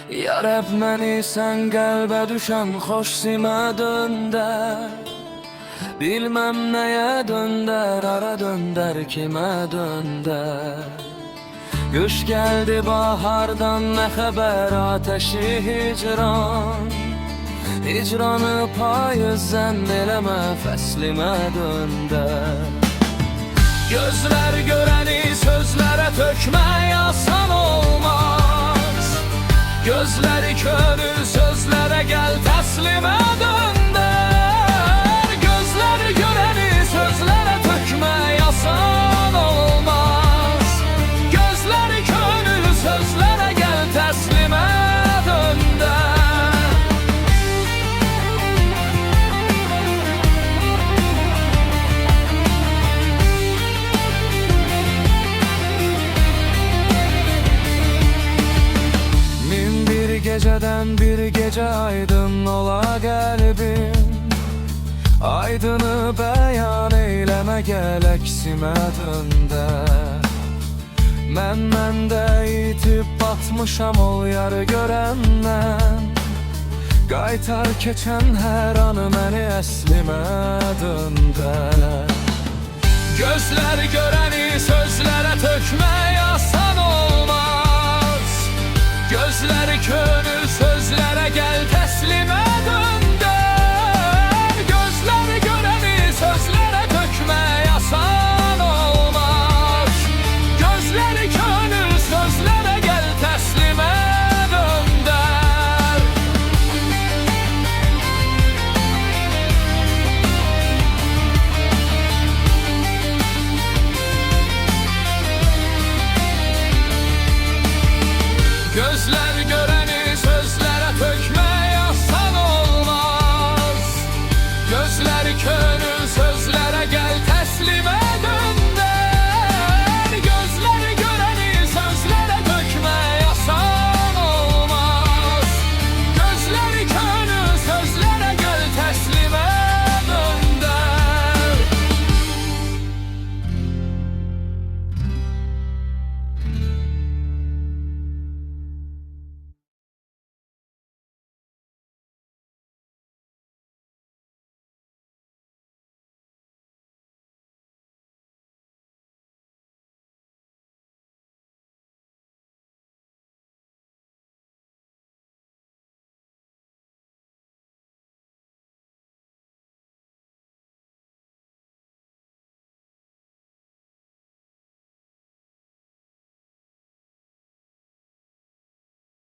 Ya Rəbb məni sən qəlbə düşən xoş simə döndər. Bilməm nəyə döndər, ara döndər, kimə döndər. Qış gəldi bahardan nə xəbər, ateşi hicran. Hicranı payız zənn eləmə, fəslimə döndər. Gözlər görəni sözlərə tökmək asan olmaz. Gözləri könül sözlərə gəl, təslimə döndər. Gözləri görəni sözlərə tökmək asan olmaz. Gözləri könül sözlərə gəl, təslimə döndər. Gecədən bir gecə aydın ola qəlbim. Aydını bəyan eyləmə, gəl əksimə döndər. Mən məndə itib batmışam, ol yarı görəndən. Qaytar keçən hər anı, məni əslimə döndər. Gözlər görəni sözlərə tökmək